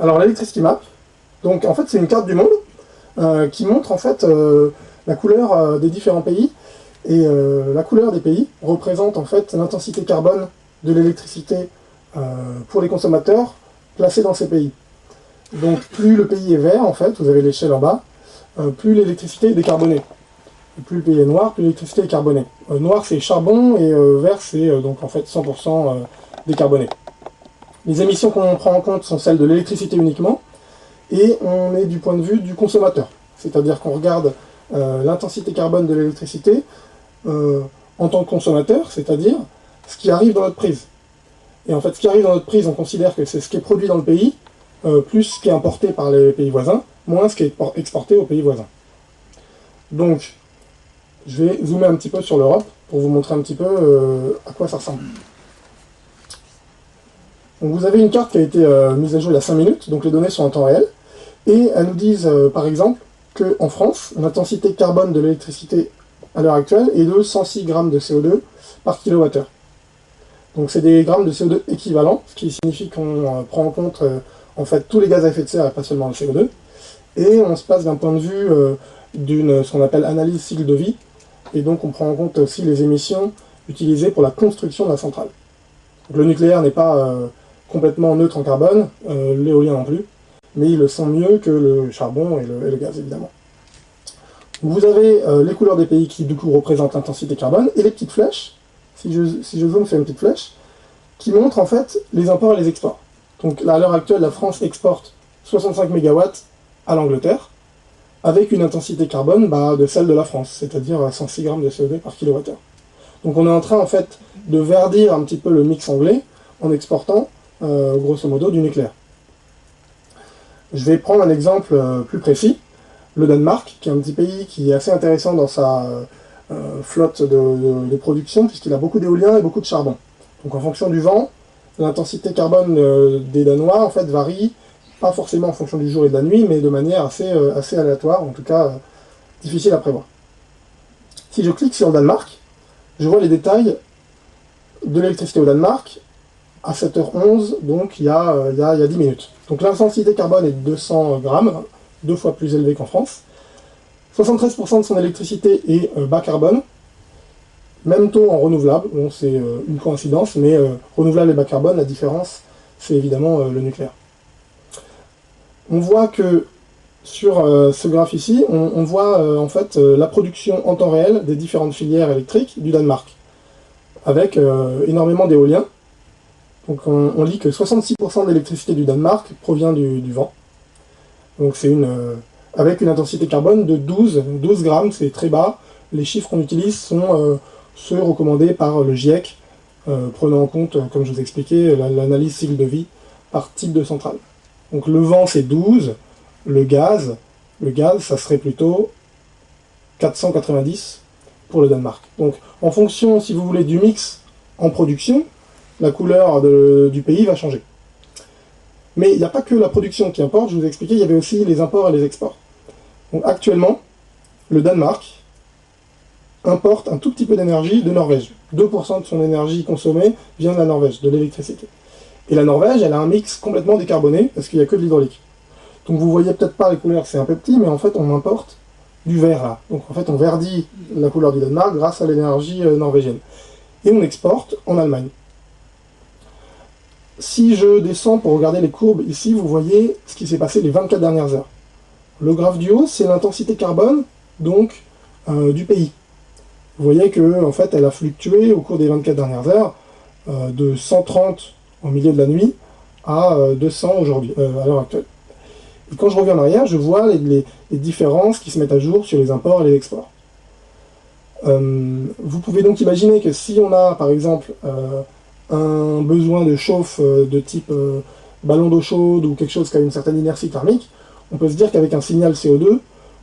Alors l'Electricity Map, donc en fait c'est une carte du monde qui montre en fait la couleur des différents pays, et la couleur des pays représente en fait l'intensité carbone de l'électricité pour les consommateurs placés dans ces pays. Donc plus le pays est vert, en fait, vous avez l'échelle en bas, plus l'électricité est décarbonée. Et plus le pays est noir, plus l'électricité est carbonée. Noir c'est charbon et vert c'est donc en fait 100% décarboné. Les émissions qu'on prend en compte sont celles de l'électricité uniquement, et on est du point de vue du consommateur. C'est-à-dire qu'on regarde l'intensité carbone de l'électricité en tant que consommateur, c'est-à-dire ce qui arrive dans notre prise. Et en fait, ce qui arrive dans notre prise, on considère que c'est ce qui est produit dans le pays, plus ce qui est importé par les pays voisins, moins ce qui est exporté aux pays voisins. Donc, je vais zoomer un petit peu sur l'Europe pour vous montrer un petit peu à quoi ça ressemble. Donc, vous avez une carte qui a été mise à jour il y a 5 minutes, donc les données sont en temps réel, et elles nous disent, par exemple, qu'en France, l'intensité carbone de l'électricité à l'heure actuelle est de 106 grammes de CO2 par kilowattheure. Donc c'est des grammes de CO2 équivalents, ce qui signifie qu'on prend en compte en fait tous les gaz à effet de serre et pas seulement le CO2, et on se place d'un point de vue d'une ce qu'on appelle analyse cycle de vie, et donc on prend en compte aussi les émissions utilisées pour la construction de la centrale. Donc, le nucléaire n'est pas complètement neutre en carbone, l'éolien non plus, mais ils le sont mieux que le charbon et le gaz évidemment. Vous avez les couleurs des pays qui du coup représentent l'intensité carbone, et les petites flèches, si je zoome sur une petite flèche, qui montrent en fait les imports et les exports. Donc là, à l'heure actuelle, la France exporte 65 MW à l'Angleterre, avec une intensité carbone de celle de la France, c'est-à-dire 106 grammes de CO2 par kilowattheure. Donc on est en train en fait de verdir un petit peu le mix anglais en exportant grosso modo du nucléaire. Je vais prendre un exemple plus précis, le Danemark, qui est un petit pays qui est assez intéressant dans sa flotte de production, puisqu'il a beaucoup d'éolien et beaucoup de charbon. Donc en fonction du vent, l'intensité carbone des Danois en fait varie, pas forcément en fonction du jour et de la nuit, mais de manière assez aléatoire, en tout cas difficile à prévoir. Si je clique sur le Danemark, je vois les détails de l'électricité au Danemark à 7h11, donc il y a 10 minutes. Donc l'intensité carbone est de 200 grammes, 2 fois plus élevée qu'en France. 73% de son électricité est bas carbone, même taux en renouvelable, bon, c'est une coïncidence, mais renouvelable et bas carbone, la différence, c'est évidemment le nucléaire. On voit que sur ce graphe ici, on voit en fait la production en temps réel des différentes filières électriques du Danemark, avec énormément d'éolien. Donc on lit que 66% de l'électricité du Danemark provient du vent. Donc c'est avec une intensité carbone de 12 grammes, c'est très bas. Les chiffres qu'on utilise sont ceux recommandés par le GIEC, prenant en compte, comme je vous expliquais, l'analyse cycle de vie par type de centrale. Donc le vent c'est 12, le gaz ça serait plutôt 490 pour le Danemark. Donc en fonction, si vous voulez, du mix en production, la couleur du pays va changer. Mais il n'y a pas que la production qui importe, je vous ai expliqué, il y avait aussi les imports et les exports. Donc actuellement, le Danemark importe un tout petit peu d'énergie de Norvège. 2% de son énergie consommée vient de la Norvège, de l'électricité. Et la Norvège, elle a un mix complètement décarboné, parce qu'il n'y a que de l'hydraulique. Donc vous voyez peut-être pas les couleurs, c'est un peu petit, mais en fait on importe du vert là. Donc en fait on verdit la couleur du Danemark grâce à l'énergie norvégienne. Et on exporte en Allemagne. Si je descends pour regarder les courbes, ici vous voyez ce qui s'est passé les 24 dernières heures. Le graphe du haut, c'est l'intensité carbone, donc du pays. Vous voyez que en fait elle a fluctué au cours des 24 dernières heures de 130 au milieu de la nuit à 200 aujourd'hui, à l'heure actuelle. Et quand je reviens en arrière, je vois les différences qui se mettent à jour sur les imports et les exports. Vous pouvez donc imaginer que si on a, par exemple, un besoin de chauffe de type ballon d'eau chaude ou quelque chose qui a une certaine inertie thermique, on peut se dire qu'avec un signal CO2,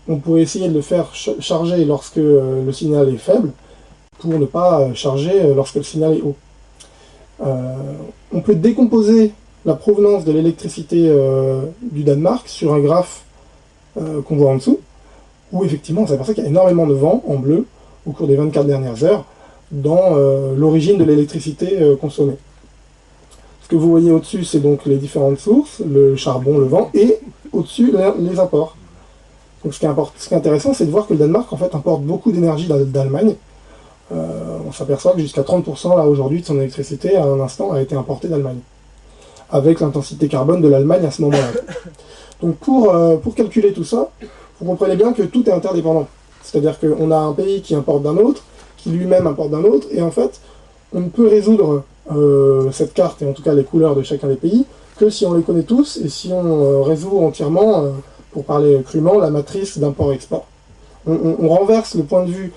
on pourrait essayer de le faire charger lorsque le signal est faible, pour ne pas charger lorsque le signal est haut. On peut décomposer la provenance de l'électricité du Danemark sur un graphe qu'on voit en dessous, où effectivement on s'aperçoit qu'il y a énormément de vent en bleu au cours des 24 dernières heures dans l'origine de l'électricité consommée. Ce que vous voyez au-dessus, c'est donc les différentes sources, le charbon, le vent, et au-dessus, les imports. Donc ce qui est intéressant, c'est de voir que le Danemark, en fait, importe beaucoup d'énergie d'Allemagne. On s'aperçoit que jusqu'à 30% là aujourd'hui de son électricité, à un instant, a été importée d'Allemagne, avec l'intensité carbone de l'Allemagne à ce moment-là. Donc pour calculer tout ça, vous comprenez bien que tout est interdépendant. C'est-à-dire qu'on a un pays qui importe d'un autre, qui lui-même importe d'un autre, et en fait, on ne peut résoudre cette carte, et en tout cas les couleurs de chacun des pays, que si on les connaît tous, et si on résout entièrement, pour parler crûment, la matrice d'import-export. On renverse le point de vue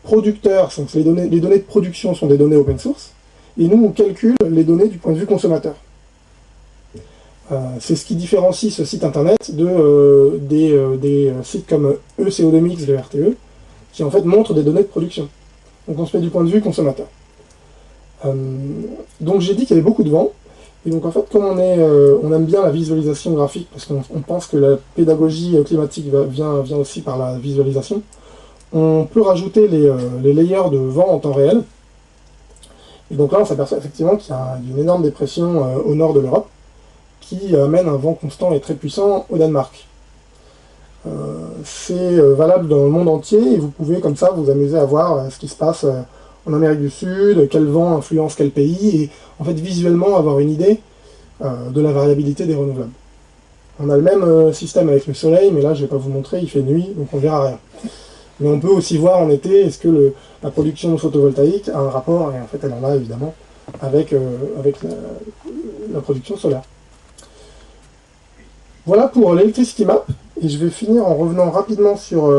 producteur, donc les données de production sont des données open source, et nous on calcule les données du point de vue consommateur. C'est ce qui différencie ce site internet des sites comme ECO2Mix de RTE, qui en fait montrent des données de production. Donc on se met du point de vue consommateur. Donc j'ai dit qu'il y avait beaucoup de vent, et donc en fait comme on aime bien la visualisation graphique, parce qu'on pense que la pédagogie climatique vient aussi par la visualisation, on peut rajouter les layers de vent en temps réel. Et donc là on s'aperçoit effectivement qu'il y a une énorme dépression au nord de l'Europe, qui amène un vent constant et très puissant au Danemark. C'est valable dans le monde entier, et vous pouvez comme ça vous amuser à voir ce qui se passe en Amérique du Sud, quel vent influence quel pays, et en fait visuellement avoir une idée de la variabilité des renouvelables. On a le même système avec le soleil, mais là je ne vais pas vous montrer, il fait nuit, donc on ne verra rien. Mais on peut aussi voir en été, est-ce que la production photovoltaïque a un rapport, et en fait elle en a évidemment, avec la production solaire. Voilà pour l'Electricity Map, et je vais finir en revenant rapidement sur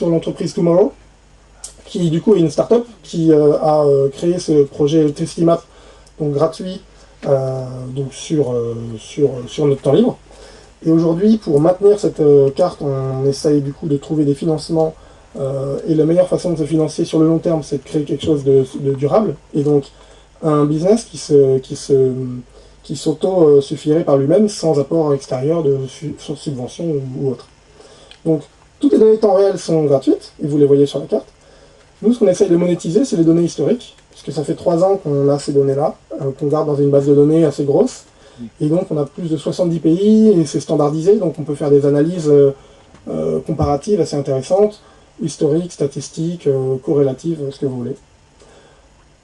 l'entreprise Tomorrow, qui du coup est une start-up qui a créé ce projet Electricity Map, donc gratuit, donc sur notre temps libre. Et aujourd'hui, pour maintenir cette carte, on essaye du coup de trouver des financements, et la meilleure façon de se financer sur le long terme, c'est de créer quelque chose de durable, et donc un business qui s'auto-suffirait par lui-même sans apport extérieur de subvention ou autre. Donc, toutes les données temps réel sont gratuites, et vous les voyez sur la carte. Nous, ce qu'on essaye de monétiser, c'est les données historiques, puisque ça fait 3 ans qu'on a ces données-là, qu'on garde dans une base de données assez grosse, et donc on a plus de 70 pays, et c'est standardisé, donc on peut faire des analyses comparatives assez intéressantes, historiques, statistiques, corrélatives, ce que vous voulez.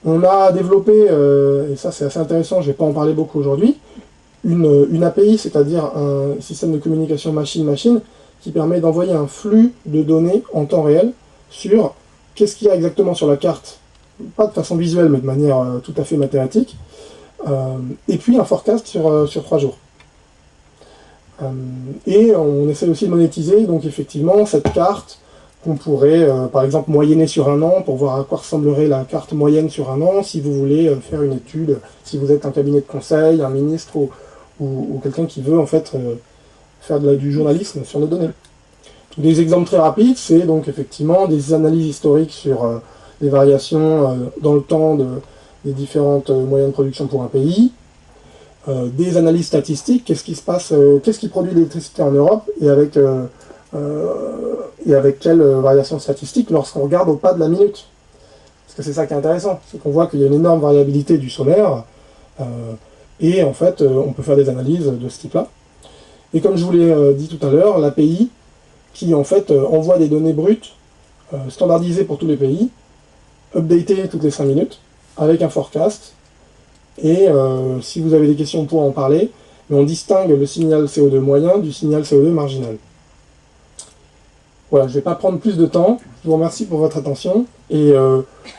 On a développé, et ça c'est assez intéressant, je ne vais pas en parler beaucoup aujourd'hui, une API, c'est-à-dire un système de communication machine-machine, qui permet d'envoyer un flux de données en temps réel sur qu'est-ce qu'il y a exactement sur la carte, pas de façon visuelle, mais de manière tout à fait mathématique, et puis un forecast sur 3 jours. Et on essaie aussi de monétiser, donc effectivement, cette carte, qu'on pourrait, par exemple, moyenner sur un an pour voir à quoi ressemblerait la carte moyenne sur un an, si vous voulez faire une étude, si vous êtes un cabinet de conseil, un ministre ou quelqu'un qui veut en fait faire du journalisme sur nos données. Des exemples très rapides, c'est donc effectivement des analyses historiques sur les variations dans le temps des différentes moyens de production pour un pays, des analyses statistiques, qu'est-ce qui se passe, qu'est-ce qui produit l'électricité en Europe, et avec quelle variation statistique lorsqu'on regarde au pas de la minute. Parce que c'est ça qui est intéressant, c'est qu'on voit qu'il y a une énorme variabilité du solaire, et en fait on peut faire des analyses de ce type-là. Et comme je vous l'ai dit tout à l'heure, l'API qui en fait envoie des données brutes standardisées pour tous les pays, updatées toutes les 5 minutes, avec un forecast, et si vous avez des questions, on pourra en parler, mais on distingue le signal CO2 moyen du signal CO2 marginal. Voilà, je ne vais pas prendre plus de temps, je vous remercie pour votre attention, et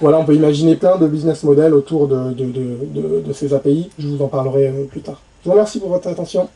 voilà, on peut imaginer plein de business models autour de ces API, je vous en parlerai plus tard. Je vous remercie pour votre attention.